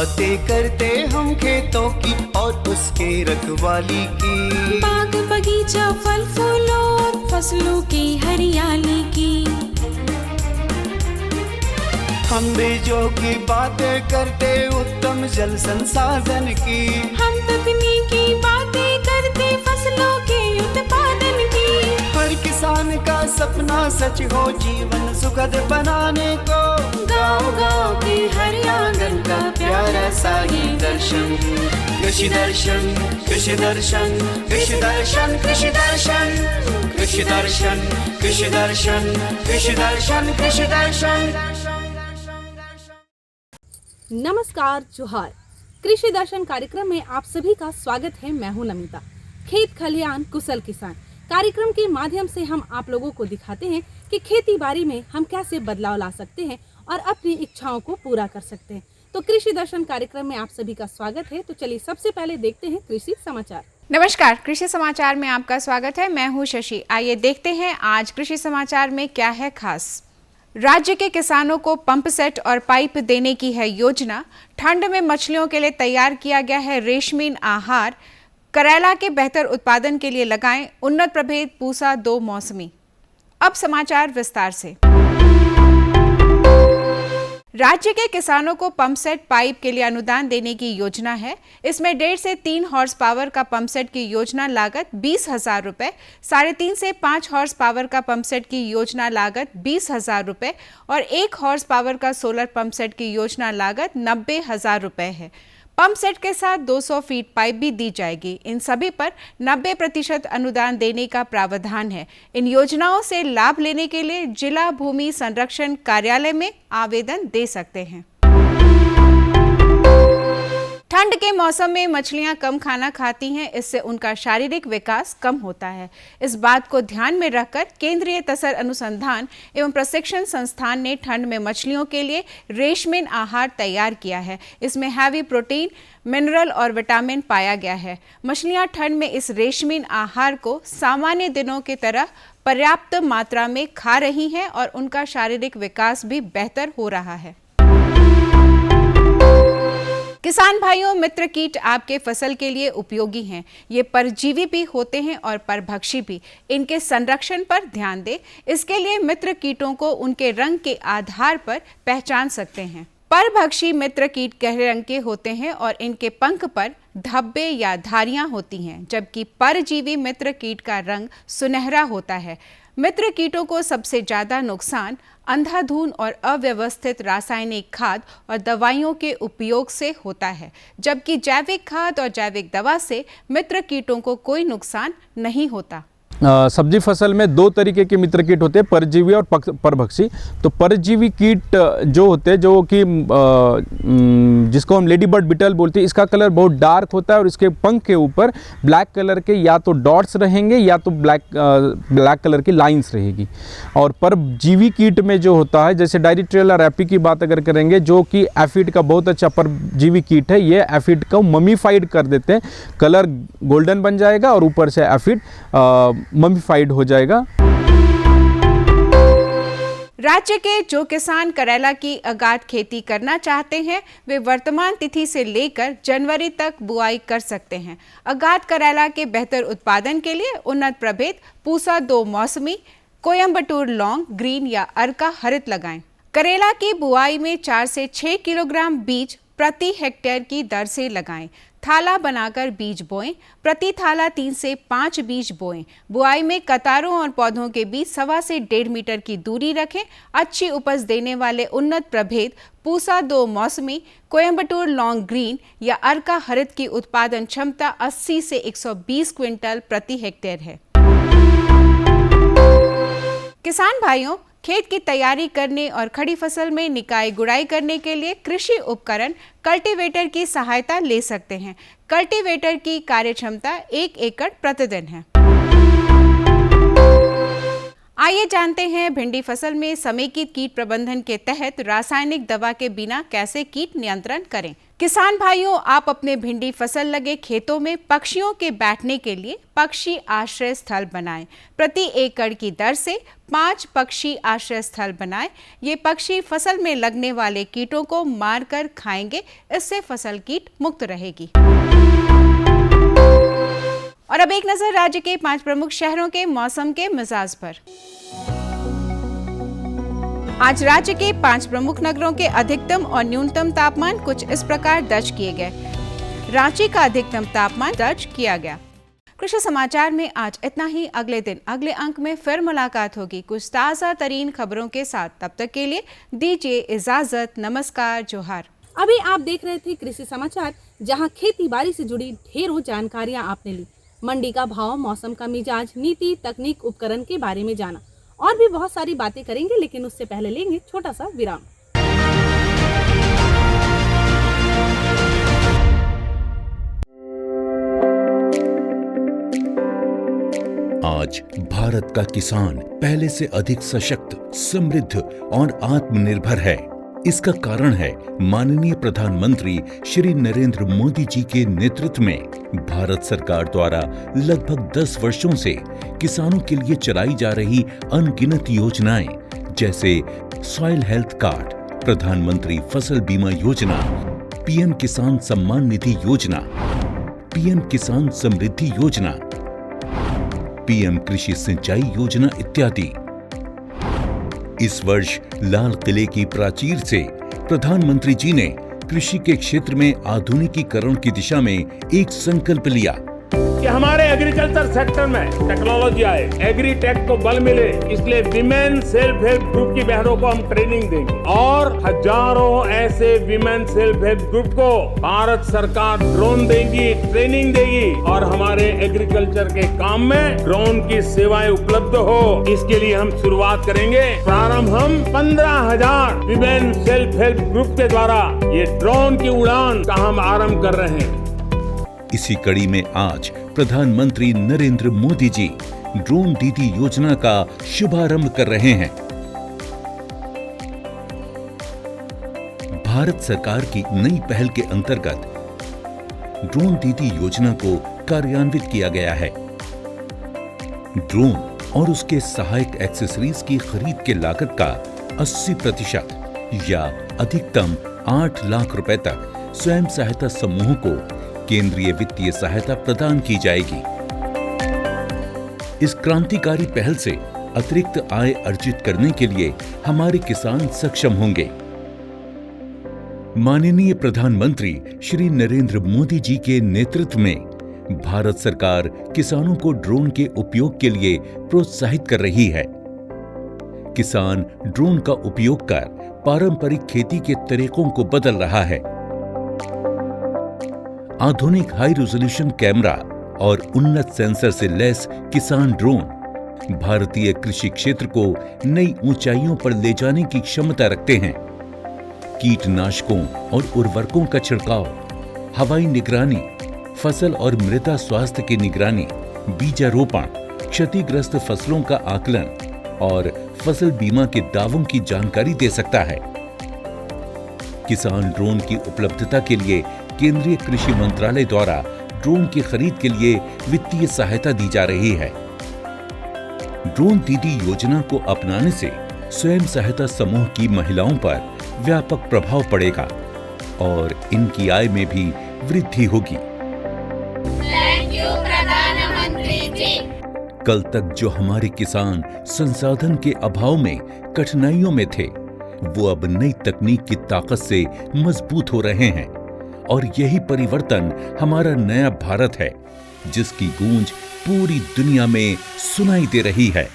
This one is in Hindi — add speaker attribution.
Speaker 1: बातें करते हम खेतों की और उसके रखवाली की,
Speaker 2: बाग बगीचा फल फूलों और फसलों की हरियाली की।
Speaker 1: हम बीजों की बातें करते उत्तम जल संसाधन की,
Speaker 2: हम तकनीकी बातें करते फसलों के उत्पादन की।
Speaker 1: हर किसान का सपना सच हो जीवन सुखद बनाने को,
Speaker 2: गाँव-गाँव के हर आंगन का प्यारा सा ये दर्शन।
Speaker 1: कृषि दर्शन, कृषि दर्शन, कृषि दर्शन, कृषि दर्शन, कृषि दर्शन, कृषि दर्शन, कृषि दर्शन, कृषि दर्शन।
Speaker 3: नमस्कार, जोहार। कृषि दर्शन कार्यक्रम में आप सभी का स्वागत है। मैं हूं नमिता। खेत खलियान कुशल किसान कार्यक्रम के माध्यम से हम आप लोगों को दिखाते हैं कि खेती बाड़ी में हम कैसे बदलाव ला सकते हैं और अपनी इच्छाओं को पूरा कर सकते हैं। तो कृषि दर्शन कार्यक्रम में आप सभी का स्वागत है। तो चलिए सबसे पहले देखते हैं कृषि समाचार।
Speaker 4: नमस्कार, कृषि समाचार में आपका स्वागत है। मैं हूं शशि। आइए देखते हैं आज कृषि समाचार में क्या है खास। राज्य के किसानों को पंप सेट और पाइप देने की है योजना। ठंड में मछलियों के लिए तैयार किया गया है रेशमीन आहार। करेला के बेहतर उत्पादन के लिए लगाएं उन्नत प्रभेद पूसा 2 मौसमी। अब समाचार विस्तार से। राज्य के किसानों को पंप सेट पाइप के लिए अनुदान देने की योजना है। इसमें 1.5 से 3 हॉर्स पावर का पंप सेट की योजना लागत 20,000 रुपये, 3.5 से 5 हॉर्स पावर का पंप सेट की योजना लागत 20,000 रुपये और 1 हॉर्स पावर का सोलर पंप सेट की योजना लागत 90,000 रुपये है। पंप सेट के साथ 200 फीट पाइप भी दी जाएगी। इन सभी पर 90% अनुदान देने का प्रावधान है। इन योजनाओं से लाभ लेने के लिए जिला भूमि संरक्षण कार्यालय में आवेदन दे सकते हैं। ठंड के मौसम में मछलियां कम खाना खाती हैं, इससे उनका शारीरिक विकास कम होता है। इस बात को ध्यान में रखकर केंद्रीय तसर अनुसंधान एवं प्रशिक्षण संस्थान ने ठंड में मछलियों के लिए रेशमीन आहार तैयार किया है। इसमें हैवी प्रोटीन, मिनरल और विटामिन पाया गया है। मछलियां ठंड में इस रेशमीन आहार को सामान्य दिनों की तरह पर्याप्त मात्रा में खा रही हैं और उनका शारीरिक विकास भी बेहतर हो रहा है। किसान भाइयों, मित्र कीट आपके फसल के लिए उपयोगी हैं। ये परजीवी भी होते हैं और परभक्षी भी। इनके संरक्षण पर ध्यान दें। इसके लिए मित्र कीटों को उनके रंग के आधार पर पहचान सकते हैं। परभक्षी मित्र कीट गहरे रंग के होते हैं और इनके पंख पर धब्बे या धारियां होती हैं, जबकि परजीवी मित्र कीट का रंग सुनहरा होता है। मित्र कीटों को सबसे ज्यादा नुकसान अंधाधुंध और अव्यवस्थित रासायनिक खाद और दवाइयों के उपयोग से होता है, जबकि जैविक खाद और जैविक दवा से मित्र कीटों को कोई नुकसान नहीं होता।
Speaker 5: सब्जी फसल में 2 तरीके के मित्र कीट होते हैं, परजीवी और परभक्षी। तो परजीवी कीट जो होते हैं, जो कि जिसको हम लेडी बर्ड बिटल बोलते हैं, इसका कलर बहुत डार्क होता है और इसके पंख के ऊपर ब्लैक कलर के या तो डॉट्स रहेंगे या तो ब्लैक कलर की लाइंस रहेगी। और परजीवी कीट में जो होता है, जैसे डायरिट्रियला रैपी की बात अगर करेंगे, जो कि एफिड का बहुत अच्छा परजीवी कीट है, ये एफिड को ममीफाइड कर देते हैं। कलर गोल्डन बन जाएगा और ऊपर से एफिड ममीफाइड हो जाएगा।
Speaker 4: राज्य के जो किसान करेला की अगाध खेती करना चाहते हैं, वे वर्तमान तिथि से लेकर जनवरी तक बुआई कर सकते हैं। अगाध करेला के बेहतर उत्पादन के लिए उन्नत प्रभेद पूसा 2 मौसमी, कोयम्बटूर लॉन्ग, ग्रीन या अर्का हरित लगाएं। करेला की बुआई में 4 से 6 किलोग्राम बीज प्रति हेक्टेयर की दर से लगाएं। थाला बनाकर बीज बोएं। प्रति थाला 3 से 5 बीज बोएं। बुआई में कतारों और पौधों के बीच 1.25 से 1.5 मीटर की दूरी रखें। अच्छी उपज देने वाले उन्नत प्रभेद पूसा 2 मौसमी, कोयम्बटूर लॉन्ग ग्रीन या अर्का हरित की उत्पादन क्षमता 80 से 120 क्विंटल प्रति हेक्टेयर है। किसान भाइयों, खेत की तैयारी करने और खड़ी फसल में निकाई गुड़ाई करने के लिए कृषि उपकरण कल्टीवेटर की सहायता ले सकते हैं। कल्टीवेटर की कार्यक्षमता 1 एकड़ प्रतिदिन है। आइए जानते हैं भिंडी फसल में समेकित कीट प्रबंधन के तहत रासायनिक दवा के बिना कैसे कीट नियंत्रण करें। किसान भाइयों, आप अपने भिंडी फसल लगे खेतों में पक्षियों के बैठने के लिए पक्षी आश्रय स्थल बनाएं। प्रति एकड़ की दर से 5 पक्षी आश्रय स्थल बनाएं। ये पक्षी फसल में लगने वाले कीटों को मारकर खाएंगे, इससे फसल कीट मुक्त रहेगी। और अब एक नजर राज्य के 5 प्रमुख शहरों के मौसम के मिजाज पर। आज राज्य के 5 प्रमुख नगरों के अधिकतम और न्यूनतम तापमान कुछ इस प्रकार दर्ज किए गए। रांची का अधिकतम तापमान दर्ज किया गया। कृषि समाचार में आज इतना ही। अगले दिन अगले अंक में फिर मुलाकात होगी कुछ ताज़ा तरीन खबरों के साथ। तब तक के लिए दीजिए इजाजत। नमस्कार, जोहार।
Speaker 3: अभी आप देख रहे थे कृषि समाचार, जहां खेती बाड़ी से जुड़ी ढेरों जानकारियां आपने ली। मंडी का भाव, मौसम का मिजाज, नीति, तकनीक, उपकरण के बारे में जाना और भी बहुत सारी बातें करेंगे, लेकिन उससे पहले लेंगे छोटा सा विराम।
Speaker 6: आज भारत का किसान पहले से अधिक सशक्त, समृद्ध और आत्मनिर्भर है। इसका कारण है माननीय प्रधानमंत्री श्री नरेंद्र मोदी जी के नेतृत्व में भारत सरकार द्वारा लगभग 10 वर्षों से किसानों के लिए चलाई जा रही अनगिनत योजनाएं, जैसे सॉइल हेल्थ कार्ड, प्रधानमंत्री फसल बीमा योजना, पीएम किसान सम्मान निधि योजना, पीएम किसान समृद्धि योजना, पीएम कृषि सिंचाई योजना इत्यादि। इस वर्ष लाल किले की प्राचीर से प्रधानमंत्री जी ने कृषि के क्षेत्र में आधुनिकीकरण की दिशा में एक संकल्प लिया
Speaker 7: कि हमारे एग्रीकल्चर सेक्टर में टेक्नोलॉजी आए, एग्री टेक को बल मिले। इसलिए विमेन सेल्फ हेल्प ग्रुप की बहनों को हम ट्रेनिंग देंगे और हजारों ऐसे विमेन सेल्फ हेल्प ग्रुप को भारत सरकार ड्रोन देगी, ट्रेनिंग देगी और हमारे एग्रीकल्चर के काम में ड्रोन की सेवाएं उपलब्ध हो। इसके लिए हम शुरुआत करेंगे। प्रारंभ हम 15,000 विमेन सेल्फ हेल्प ग्रुप के द्वारा ये ड्रोन की उड़ान का हम आरंभ कर रहे हैं।
Speaker 6: इसी कड़ी में आज प्रधानमंत्री नरेंद्र मोदी जी ड्रोन दीदी योजना का शुभारंभ कर रहे हैं। भारत सरकार की नई पहल के अंतर्गत ड्रोन दीदी योजना को कार्यान्वित किया गया है। ड्रोन और उसके सहायक एक्सेसरीज की खरीद के लागत का 80% या अधिकतम 8 लाख रुपए तक स्वयं सहायता समूह को केंद्रीय वित्तीय सहायता प्रदान की जाएगी। इस क्रांतिकारी पहल से अतिरिक्त आय अर्जित करने के लिए हमारे किसान सक्षम होंगे। माननीय प्रधानमंत्री श्री नरेंद्र मोदी जी के नेतृत्व में भारत सरकार किसानों को ड्रोन के उपयोग के लिए प्रोत्साहित कर रही है। किसान ड्रोन का उपयोग कर पारंपरिक खेती के तरीकों को बदल रहा है। आधुनिक हाई रेजोल्यूशन कैमरा और उन्नत सेंसर से लैस किसान ड्रोन भारतीय कृषि क्षेत्र को नई ऊंचाइयों पर ले जाने की क्षमता रखते हैं। कीटनाशकों और उर्वरकों का छिड़काव, हवाई निगरानी, फसल और मृदा स्वास्थ्य की निगरानी, बीजारोपण, क्षतिग्रस्त फसलों का आकलन और फसल बीमा के दावों की जानकारी दे सकता है। किसान ड्रोन की उपलब्धता के लिए केंद्रीय कृषि मंत्रालय द्वारा ड्रोन की खरीद के लिए वित्तीय सहायता दी जा रही है। ड्रोन दीदी योजना को अपनाने से स्वयं सहायता समूह की महिलाओं पर व्यापक प्रभाव पड़ेगा और इनकी आय में भी वृद्धि होगी।
Speaker 8: थैंक यू प्रधानमंत्री जी।
Speaker 6: कल तक जो हमारे किसान संसाधन के अभाव में कठिनाइयों में थे, वो अब नई तकनीक की ताकत से मजबूत हो रहे हैं और यही परिवर्तन हमारा नया भारत है, जिसकी गूंज पूरी दुनिया में सुनाई दे रही है।